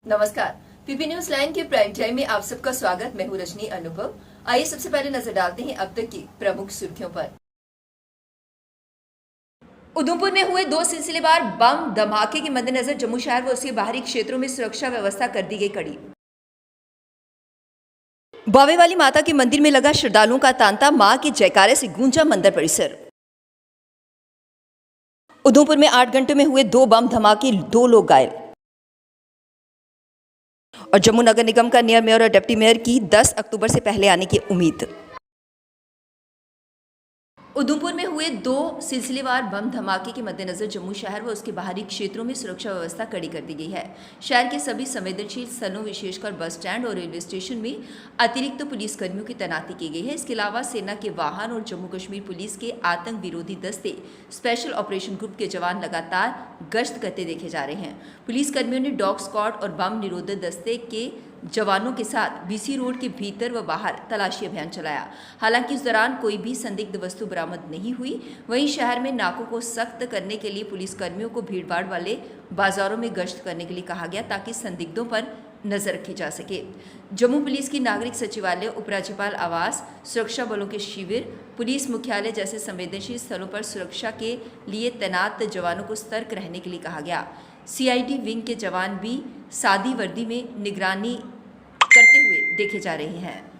नमस्कार, PP news line के prime time में आप सबका स्वागत। मैं हूं रजनी अनुभव। आइए सबसे पहले नजर डालते हैं अब तक की प्रमुख सुर्खियों पर। उधमपुर में हुए 2 सिलसिलेवार बम धमाके के मद्देनजर जम्मू शहर व उसके बाहरी क्षेत्रों में सुरक्षा व्यवस्था कर दी गई कड़ी। बावे वाली माता के मंदिर में लगा श्रद्धालुओं का तांता, मां के जयकारे से गूंजा मंदिर परिसर। उधमपुर में 8 घंटों में हुए 2 बम धमाके, 2 लोग घायल। और जम्मू नगर निगम का नया मेयर और डिप्टी मेयर की 10 अक्टूबर से पहले आने की उम्मीद। उधमपुर में हुए 2 सिलसिलेवार बम धमाके के मद्देनजर जम्मू शहर व उसके बाहरी क्षेत्रों में सुरक्षा व्यवस्था कड़ी कर दी गई है। शहर के सभी संवेदनशील स्थलों, विशेषकर बस स्टैंड और रेलवे स्टेशन में अतिरिक्त पुलिस कर्मियों की तैनाती की गई है। इसके अलावा सेना के वाहन और जम्मू कश्मीर पुलिस के आतंक विरोधी दस्ते स्पेशल ऑपरेशन ग्रुप के जवान लगातार गश्त करते देखे जा रहे हैं। पुलिस कर्मियों ने डॉग स्क्वाड और बम निरोधक दस्ते के जवानों के साथ बीसी रोड के भीतर व बाहर तलाशी अभियान चलाया। हालांकि इस दौरान कोई भी संदिग्ध वस्तु बरामद नहीं हुई। वहीं शहर में नाकों को सख्त करने के लिए पुलिस कर्मियों को भीड़भाड़ वाले बाजारों में गश्त करने के लिए कहा गया, ताकि संदिग्धों पर नजर रखी जा सके। जम्मू पुलिस की नागरिक सचिवालय, उपराज्यपाल आवास, सुरक्षा बलों के शिविर, पुलिस मुख्यालय जैसे संवेदनशील स्थलों पर सुरक्षा के लिए तैनात जवानों को सतर्क रहने के लिए कहा गया। सीआईडी विंग के जवान भी सादी वर्दी में निगरानी करते हुए देखे जा रहे हैं।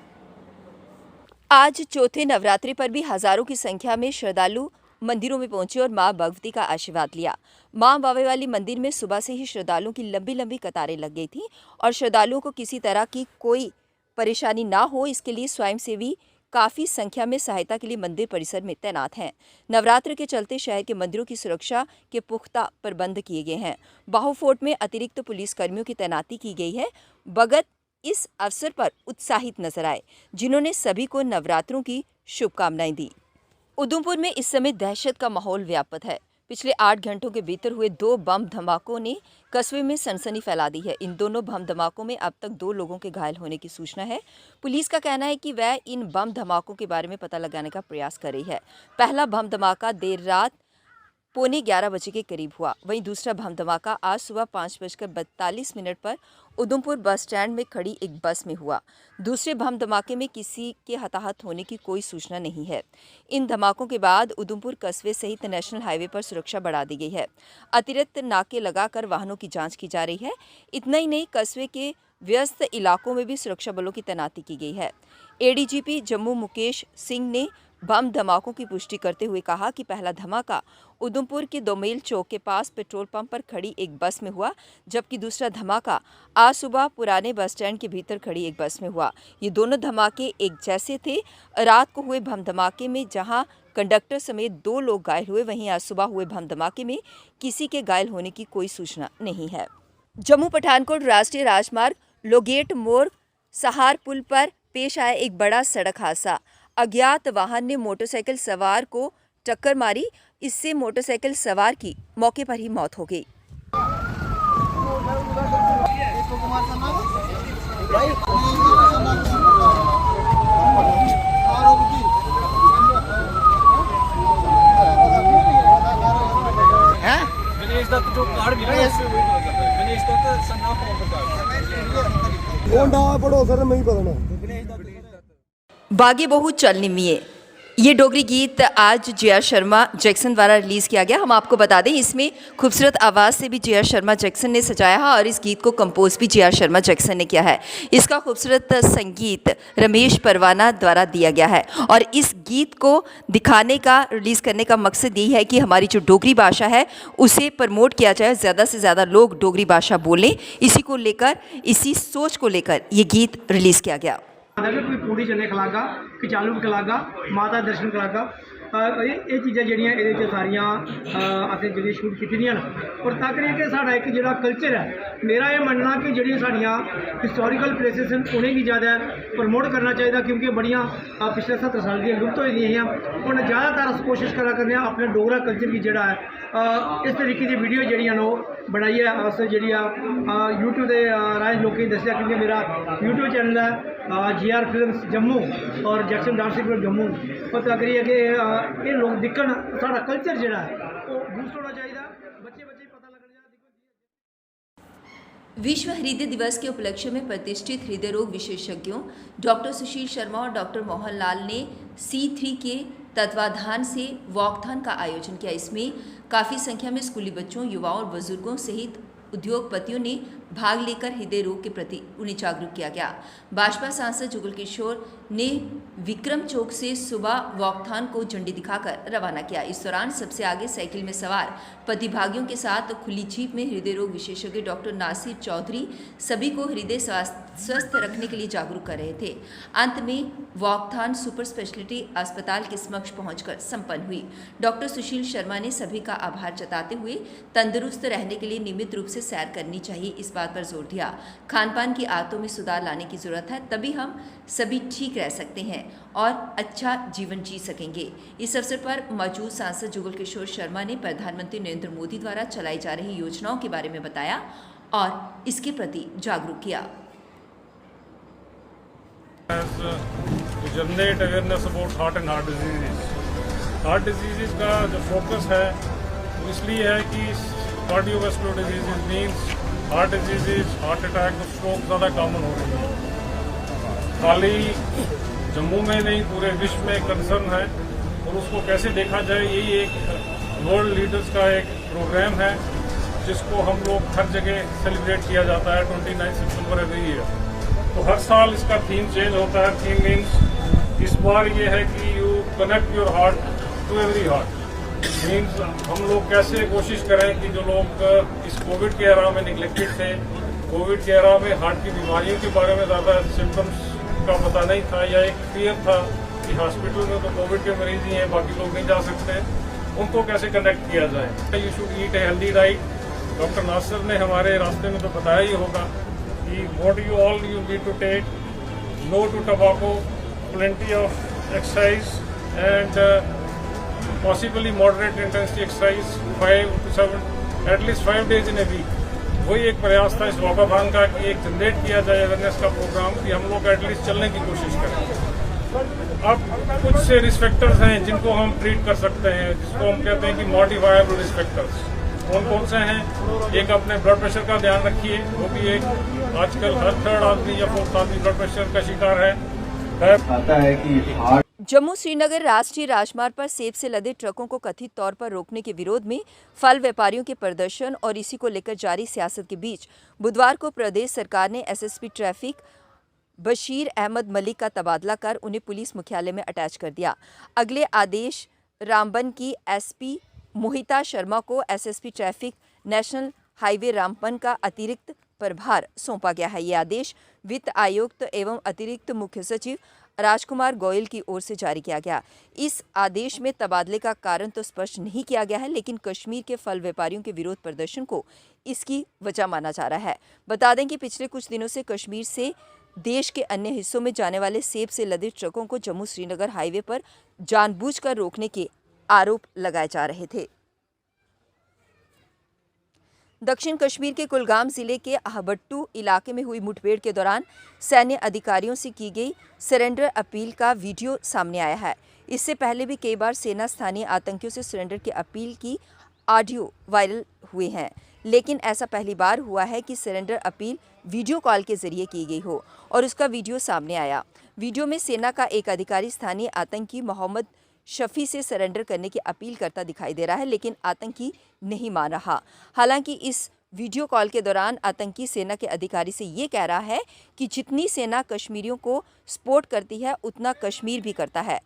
आज चौथे नवरात्रि पर भी हजारों की संख्या में श्रद्धालु मंदिरों में पहुंचे और मां भगवती का आशीर्वाद लिया। मां बावे वाली मंदिर में सुबह से ही श्रद्धालुओं की लंबी लंबी कतारें लग गई थी और श्रद्धालुओं को किसी तरह की कोई परेशानी ना हो, इसके लिए स्वयंसेवी काफी संख्या में सहायता के लिए मंदिर परिसर में तैनात हैं। नवरात्र के चलते शहर के मंदिरों की सुरक्षा के पुख्ता प्रबंध किए गए हैं। बाहु फोर्ट में अतिरिक्त पुलिस कर्मियों की तैनाती की गई है। भगत इस अवसर पर उत्साहित नजर आए, जिन्होंने सभी को नवरात्रों की शुभकामनाएं दी। उधमपुर में इस समय दहशत का माहौल व्याप्त है। पिछले 8 घंटों के भीतर हुए 2 बम धमाकों ने कस्बे में सनसनी फैला दी है। इन दोनों बम धमाकों में अब तक 2 लोगों के घायल होने की सूचना है। पुलिस का कहना है कि वह इन बम धमाकों के बारे में पता लगाने का प्रयास कर रही है। पहला बम धमाका देर रात 11:15 बजे के करीब हुआ। वहीं दूसरा बम धमाका आज सुबह 5:42 पर उधमपुर बस स्टैंड में खड़ी एक बस में हुआ। दूसरे बम धमाके में किसी के हताहत होने की कोई सूचना नहीं है। इन धमाकों के बाद उधमपुर कस्बे सहित नेशनल हाईवे पर सुरक्षा बढ़ा दी गई है। अतिरिक्त नाके लगाकर वाहनों की जांच की जा रही है। इतना ही नहीं, कस्बे के व्यस्त इलाकों में भी सुरक्षा बलों की तैनाती की गई है। एडीजीपी जम्मू मुकेश सिंह ने बम धमाकों की पुष्टि करते हुए कहा कि पहला धमाका उधमपुर के दोमेल चौक के पास पेट्रोल पंप पर खड़ी एक बस में हुआ, जबकि दूसरा धमाका आज सुबह पुराने बस स्टैंड के भीतर खड़ी एक बस में हुआ। ये दोनों धमाके एक जैसे थे। रात को हुए बम धमाके में जहां कंडक्टर समेत 2 लोग घायल हुए, वहीं आज सुबह हुए बम धमाके में किसी के घायल होने की कोई सूचना नहीं है। जम्मू पठानकोट राष्ट्रीय राजमार्ग लोगेट मोड़ सहार पुल पर पेश आया एक बड़ा सड़क हादसा। अज्ञात वाहन ने मोटरसाइकिल सवार को टक्कर मारी। इससे मोटरसाइकिल सवार की मौके पर ही मौत हो गई। गणेश दत्त जो कार्ड मिला है उससे वही पता चलता है। गणेश दत्त सन्ना फॉर्म पर कौन डा पढ़ो सर मैं ही पता ना। बागे बहु चलनी मिये, ये डोगरी गीत आज जे.आर. शर्मा जैक्सन द्वारा रिलीज़ किया गया। हम आपको बता दें, इसमें खूबसूरत आवाज़ से भी जे.आर. शर्मा जैक्सन ने सजाया है और इस गीत को कंपोज भी जे.आर. शर्मा जैक्सन ने किया है। इसका खूबसूरत संगीत रमेश परवाना द्वारा दिया गया है और इस गीत को दिखाने का, रिलीज़ करने का मकसद यही है कि हमारी जो डोगरी भाषा है उसे प्रमोट किया जाए, ज़्यादा से ज़्यादा लोग डोगरी भाषा बोलें। इसी को लेकर, इसी सोच को लेकर ये गीत रिलीज़ किया गया। कोई पूड़ी चने खिलागा, कचालू खिलागा, माता दर्शन करागा, ये चीज़ां जिहड़ियां इहदे च सारियां असें जिहड़ियां शूट कीतियां न। और तक रही कि साडा एक जिहड़ा कल्चर है, मेरा ये मनना कि जिहड़ियां साडियां हिस्टोरिकल प्लेसिस न उ'नें गी ज़्यादा प्रमोट करना चाहिए, क्योंकि बड़ियां पिछले 70 साल दियां लुप्त होई दियां हियां। हुण ज़्यादातर अस कोशिश करा करने अपने डोगरा कल्चर गी जिहड़ा है इस तरीके की वीडियो जिहड़ियां न ओह् बनाइयै अस जिहड़ियां यूट्यूब दे राहें लोकें गी दस्सेआ, क्योंकि मेरा यूट्यूब चैनल है जे.आर. फिल्म्स जम्मू और जैक्सन डांस स्कूल जम्मू। और तक रही है कि ये लोग दिक्खन, साढ़ा कल्चर जिहड़ा है वो बूस्ट होना चाहिए, बच्चे पता लगना चाहिए। विश्व हृदय दिवस के उपलक्ष्य में प्रतिष्ठित हृदय रोग विशेषज्ञों डॉक्टर सुशील शर्मा और डॉक्टर मोहनलाल ने C3 के तत्वाधान से वॉकथॉन का आयोजन किया। इसमें काफ़ी संख्या में स्कूली बच्चों, युवाओं और बुजुर्गों सहित उद्योगपतियों ने भाग लेकर हृदय रोग के प्रति उन्हें जागरूक किया गया। भाजपा सांसद जुगल किशोर ने विक्रम चौक से सुबह वॉकथॉन को झंडी दिखाकर रवाना किया। इस दौरान सबसे आगे साइकिल में सवार प्रतिभागियों के साथ खुली जीप में हृदय रोग विशेषज्ञ डॉक्टर नासिर चौधरी सभी को हृदय स्वस्थ रखने के लिए जागरूक कर रहे थे। अंत में वॉकथॉन सुपर स्पेशलिटी अस्पताल के समक्ष पहुंचकर संपन्न हुई। डॉक्टर सुशील शर्मा ने सभी का आभार जताते हुए तंदुरुस्त रहने के लिए नियमित रूप से सैर करनी चाहिए, इस बात पर जोर दिया। खान पान की आदतों में सुधार लाने की जरूरत है, तभी हम सभी ठीक रह सकते हैं और अच्छा जीवन जी सकेंगे। इस अवसर पर मौजूद सांसद जुगल किशोर शर्मा ने प्रधानमंत्री नरेंद्र मोदी द्वारा चलाई जा रही योजनाओं के बारे में बताया और इसके प्रति जागरूक किया। to generate awareness about heart and heart diseases. Heart disease का जो फोकस है वो इसलिए है कि cardiovascular disease means heart disease, heart attack, stroke ज़्यादा कॉमन हो रही है। खाली जम्मू में नहीं पूरे विश्व में कंसर्न है और उसको कैसे देखा जाए, यही एक वर्ल्ड लीडर्स का एक प्रोग्राम है जिसको हम लोग हर जगह सेलिब्रेट किया जाता है 29 सितंबर एवरी ईयर। तो हर साल इसका थीम चेंज होता है। थीम मीन्स इस बार ये है कि you connect your heart to every heart. Means हम लोग कैसे कोशिश करें कि जो लोग इस कोविड के एरा में निगलेक्टेड थे, कोविड के एरा में हार्ट की बीमारियों के बारे में ज़्यादा सिम्टम्स का पता नहीं था या एक फियर था कि हॉस्पिटल में तो कोविड के मरीज ही हैं, बाकी लोग नहीं जा सकते, उनको कैसे कनेक्ट किया जाए। You should eat a healthy diet. Doctor Nasir ने हमारे रास्ते में तो बताया ही होगा कि what you all you need to take, no to tobacco, plenty of exercise and possibly moderate intensity exercise 5 to 7 at least 5 days in a week। वही एक प्रयास था इस वॉकाथॉन का कि एक जनरेट किया जाए अवेयरनेस का प्रोग्राम कि हम लोग एटलीस्ट चलने की कोशिश करें। अब कुछ से रिस्क फैक्टर्स हैं जिनको हम ट्रीट कर सकते हैं, जिसको हम कहते हैं कि मॉडिफाइबल रिस्क फैक्टर्स। कौन कौन से हैं? एक अपने ब्लड प्रेशर का ध्यान रखिए, वो भी एक आजकल हर थर्ड आदमी या फोर्थ आदमी ब्लड प्रेशर का शिकार है। आता है कि जम्मू श्रीनगर राष्ट्रीय राजमार्ग पर सेब से लदे ट्रकों को कथित तौर पर रोकने के विरोध में फल व्यापारियों के प्रदर्शन और इसी को लेकर जारी सियासत के बीच बुधवार को प्रदेश सरकार ने एसएसपी ट्रैफिक बशीर अहमद मलिक का तबादला कर उन्हें पुलिस मुख्यालय में अटैच कर दिया। अगले आदेश रामबन की एसपी मोहिता शर्मा को SSP traffic national highway Ramban का अतिरिक्त प्रभार सौंपा गया है। ये आदेश वित्त आयुक्त एवं अतिरिक्त मुख्य सचिव राजकुमार गोयल की ओर से जारी किया गया। इस आदेश में तबादले का कारण तो स्पष्ट नहीं किया गया है, लेकिन कश्मीर के फल व्यापारियों के विरोध प्रदर्शन को इसकी वजह माना जा रहा है। बता दें कि पिछले कुछ दिनों से कश्मीर से देश के अन्य हिस्सों में जाने वाले सेब से लदे ट्रकों को जम्मू श्रीनगर हाईवे पर जानबूझकर रोकने के आरोप लगाए जा रहे थे। दक्षिण कश्मीर के कुलगाम जिले के आहबट्टू इलाके में हुई मुठभेड़ के दौरान सैन्य अधिकारियों से की गई सरेंडर अपील का वीडियो सामने आया है। इससे पहले भी कई बार सेना स्थानीय आतंकियों से सरेंडर की अपील की ऑडियो वायरल हुए हैं, लेकिन ऐसा पहली बार हुआ है कि सरेंडर अपील वीडियो कॉल के जरिए की गई हो और उसका वीडियो सामने आया। वीडियो में सेना का एक अधिकारी स्थानीय आतंकी मोहम्मद शफी से सरेंडर करने की अपील करता दिखाई दे रहा है, लेकिन आतंकी नहीं मान रहा। हालांकि इस वीडियो कॉल के दौरान आतंकी सेना के अधिकारी से ये कह रहा है कि जितनी सेना कश्मीरियों को सपोर्ट करती है उतना कश्मीर भी करता है।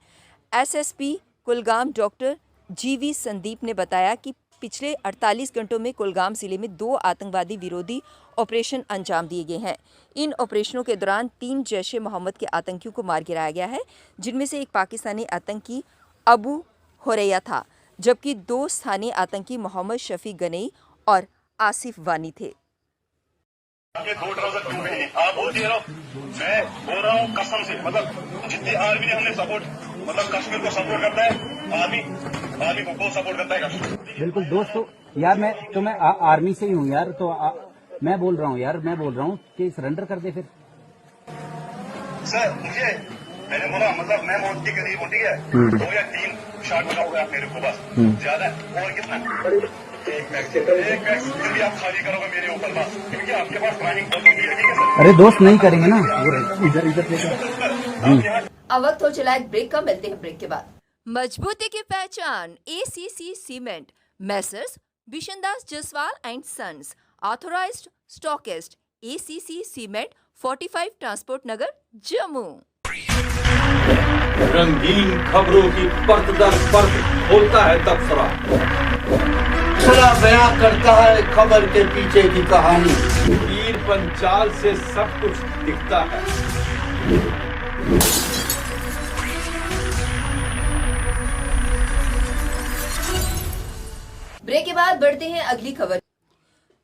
एसएसपी कुलगाम डॉक्टर जीवी संदीप ने बताया कि पिछले 48 घंटों में कुलगाम जिले में 2 आतंकवादी विरोधी ऑपरेशन अंजाम दिए गए हैं। इन ऑपरेशनों के दौरान 3 जैश ए मोहम्मद के आतंकियों को मार गिराया गया है, जिनमें से एक पाकिस्तानी आतंकी अबू हुरैया था, जबकि 2 स्थानीय आतंकी मोहम्मद शफी गनई और आसिफ वानी थे। आप बोल दिए मैं बोल रहा हूँ कसम से, मतलब जितनी आर्मी ने हमने सपोर्ट, मतलब कश्मीर को सपोर्ट करता है, आर्मी को सपोर्ट करता है कश्मीर। बिल्कुल दोस्तों, यार मैं आर्मी से ही हूँ यार, तो मैं बोल रहा हूँ यार, मैं बोल रहा हूँ कि सरेंडर कर दे फिर। सर मैंने बोला, मतलब मैं मोटी करीब, ठीक है, 2 या 3 शॉट बना हुआ मेरे को, बस ज्यादा और कितना एक मैक्स फिर भी आप खाली करोगे मेरे ऊपर ना, क्योंकि आपके पास प्लानिंग बहुत होती है, ठीक है सर? अरे दोस्त नहीं करेंगे ना, इधर अब वक्त हो चला एक ब्रेक का, मिलते हैं ब्रेक के बाद। मजबूती की पहचान ACC cement, Messrs Bishandas Jaswal and sons, authorised stockist, ACC cement, 45 transport Nagar, Jammu. रंगीन खबरों की परत दर परत खोलता है तबसरा, बयां करता है खबर के पीछे की कहानी। तीर पंचाल से सब कुछ दिखता है। ब्रेक के बाद बढ़ते हैं अगली खबर।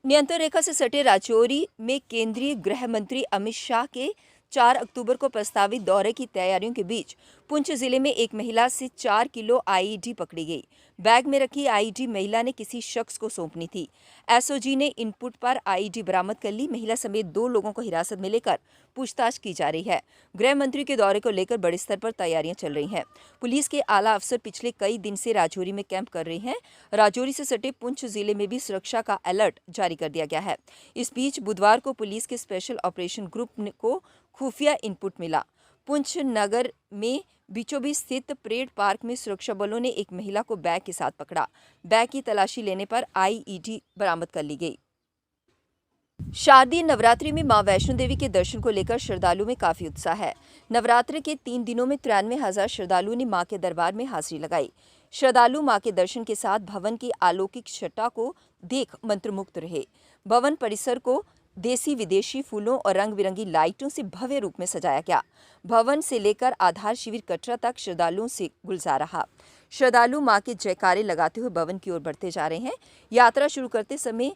नियंत्रण रेखा से सटे राजौरी में केंद्रीय गृह मंत्री अमित शाह के 4 अक्टूबर को प्रस्तावित दौरे की तैयारियों के बीच पुंछ जिले में एक महिला से 4 किलो आईईडी पकड़ी गई। बैग में रखी आईईडी महिला ने किसी शख्स को सौंपनी थी। एसओजी ने इनपुट पर आईईडी बरामद कर ली। महिला समेत 2 लोगों को हिरासत में लेकर पूछताछ की जा रही है। गृह मंत्री के दौरे को लेकर बड़े स्तर पर तैयारियां चल रही हैं। पुलिस के आला अफसर पिछले कई दिन से राजौरी में कैंप कर रहे हैं। राजौरी से सटे पुंछ जिले में भी सुरक्षा का अलर्ट जारी कर दिया गया है। इस बीच बुधवार को पुलिस के स्पेशल ऑपरेशन ग्रुप को खुफिया इनपुट मिला। पुंछ नगर में बीचों बीच स्थित परेड पार्क में सुरक्षा बलों ने एक महिला को बैग के साथ पकड़ा। बैग की तलाशी लेने पर आईईडी बरामद कर ली गई। शारदीय नवरात्रि में मां वैष्णो देवी के दर्शन को लेकर श्रद्धालुओं में काफी उत्साह है। नवरात्र के 3 दिनों में 93,000 श्रद्धालुओं ने मां के दरबार में हाजिरी लगाई। श्रद्धालु मां के दर्शन के साथ भवन की अलौकिक छटा को देख मंत्रमुग्ध रहे। भवन परिसर को देसी विदेशी फूलों और रंग बिरंगी लाइटों से भव्य रूप में सजाया गया। भवन से लेकर आधार शिविर कटरा तक श्रद्धालुओं से गुलजार रहा। श्रद्धालु मां के जयकारे लगाते हुए भवन की ओर बढ़ते जा रहे हैं। यात्रा शुरू करते समय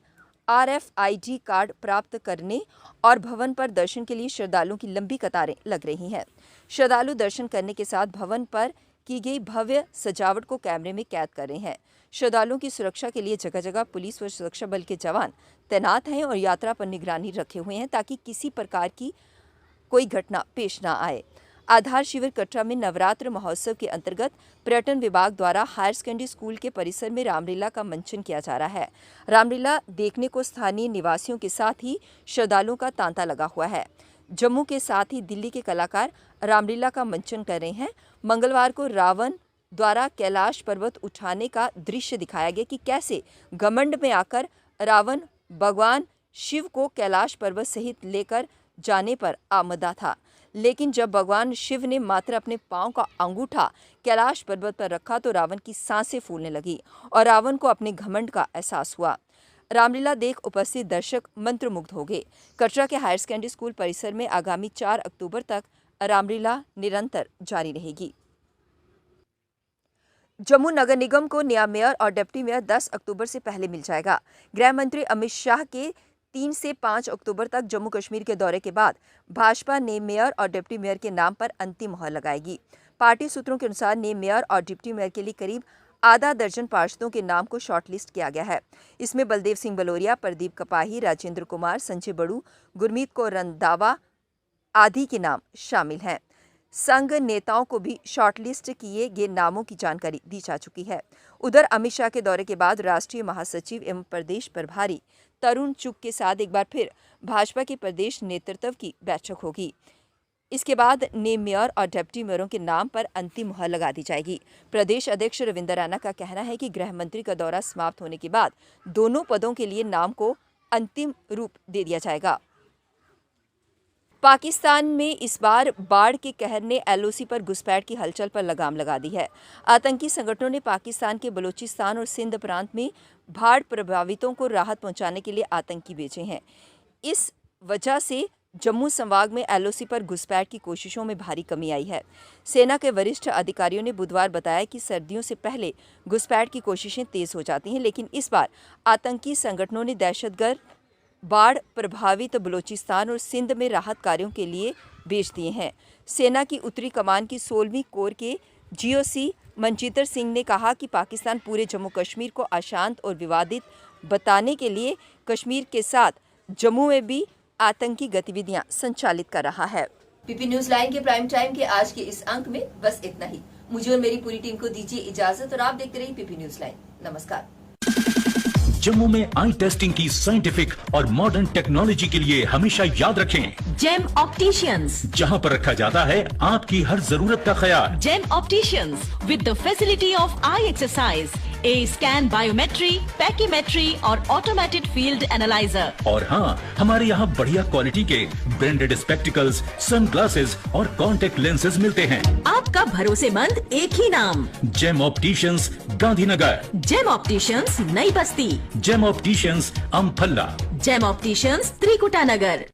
RFID कार्ड प्राप्त करने और भवन पर दर्शन के लिए श्रद्धालुओं की लंबी कतारें लग रही हैं। श्रद्धालु दर्शन करने के साथ भवन पर की गई भव्य सजावट को कैमरे में कैद कर रहे हैं। श्रद्धालुओं की सुरक्षा के लिए जगह जगह पुलिस व सुरक्षा बल के जवान तैनात हैं और यात्रा पर निगरानी रखे हुए हैं ताकि किसी प्रकार की कोई घटना पेश न आए। आधार शिविर कटरा में नवरात्र महोत्सव के अंतर्गत पर्यटन विभाग द्वारा हायर सेकेंडरी स्कूल के परिसर में रामलीला का मंचन किया जा रहा है। रामलीला देखने को स्थानीय निवासियों के साथ ही श्रद्धालुओं का तांता लगा हुआ है। जम्मू के साथ ही दिल्ली के कलाकार रामलीला का मंचन कर रहे हैं। मंगलवार को रावण द्वारा कैलाश पर्वत उठाने का दृश्य दिखाया गया कि कैसे घमंड में आकर रावण भगवान शिव को कैलाश पर्वत सहित लेकर जाने पर आमदा था, लेकिन जब भगवान शिव ने मात्र अपने पांव का अंगूठा कैलाश पर्वत पर रखा तो रावण की सांसें फूलने लगी और रावण को अपने घमंड का एहसास हुआ। रामलीला देख उपस्थित दर्शक मंत्रमुग्ध हो गए। कटरा के हायर सेकेंडरी स्कूल परिसर में आगामी 4 अक्टूबर तक रामलीला निरंतर जारी रहेगी। जम्मू नगर निगम को नया मेयर और डिप्टी मेयर 10 अक्टूबर से पहले मिल जाएगा। गृह मंत्री अमित शाह के 3 से 5 अक्टूबर तक जम्मू कश्मीर के दौरे के बाद भाजपा नए मेयर और डिप्टी मेयर के नाम पर अंतिम मोहर लगाएगी। पार्टी सूत्रों के अनुसार नए मेयर और डिप्टी मेयर के लिए करीब आधा दर्जन पार्षदों के नाम को शॉर्टलिस्ट किया गया है। इसमें बलदेव सिंह बलोरिया, प्रदीप कपाही, राजेंद्र कुमार, संजय बड़ू, गुरमीत कौर रंधावा आदि के नाम शामिल हैं। संघ नेताओं को भी शॉर्टलिस्ट किए गए नामों की जानकारी दी जा चुकी है। उधर अमित शाह के दौरे के बाद राष्ट्रीय महासचिव एवं प्रदेश प्रभारी तरुण चुग के साथ एक बार फिर भाजपा के प्रदेश नेतृत्व की बैठक होगी। इसके बाद नए मेयर और डिप्टी मेयरों के नाम पर अंतिम मुहर लगा दी जाएगी। प्रदेश अध्यक्ष रविंद्र राणा का कहना है कि गृह मंत्री का दौरा समाप्त होने के बाद दोनों पदों के लिए नाम को अंतिम रूप दे दिया जाएगा। पाकिस्तान में इस बार बाढ़ के कहर ने LOC पर घुसपैठ की हलचल पर लगाम लगा दी है। आतंकी संगठनों ने पाकिस्तान के बलूचिस्तान और सिंध प्रांत में बाढ़ प्रभावितों को राहत पहुंचाने के लिए आतंकी भेजे हैं। इस वजह से जम्मू संभाग में LOC पर घुसपैठ की कोशिशों में भारी कमी आई है। सेना के वरिष्ठ अधिकारियों ने बुधवार बताया कि सर्दियों से पहले घुसपैठ की कोशिशें तेज हो जाती हैं, लेकिन इस बार आतंकी संगठनों ने दहशतगर्द बाढ़ प्रभावित बलूचिस्तान और सिंध में राहत कार्यों के लिए भेज दिए हैं। सेना की उत्तरी कमान की 16वीं कोर के GOC मनजीतर सिंह ने कहा कि पाकिस्तान पूरे जम्मू कश्मीर को अशांत और विवादित बताने के लिए कश्मीर के साथ जम्मू में भी आतंकी गतिविधियां संचालित कर रहा है। PP न्यूज लाइन के प्राइम टाइम के आज के इस अंक में बस इतना ही। मुझे और मेरी पूरी टीम को दीजिए इजाजत और आप देखते रहिए PP न्यूज लाइन। नमस्कार। जम्मू में आई टेस्टिंग की साइंटिफिक और मॉडर्न टेक्नोलॉजी के लिए हमेशा याद रखें जेम ऑप्टिशियंस, जहां पर रखा जाता है आपकी हर जरूरत का ख्याल। Gem opticians with the facility of eye exercise, A scan, biometry, pachymetry और ऑटोमेटेड फील्ड एनालाइजर। और हाँ, हमारे यहाँ बढ़िया क्वालिटी के ब्रांडेड स्पेक्टिकल्स, सनग्लासेस और कॉन्टेक्ट लेंसेज मिलते हैं। आपका भरोसेमंद एक ही नाम, Gem opticians, Gandhinagar. Gem opticians, Nai Basti. Gem opticians, Amphalla. Gem opticians, Trikuta नगर।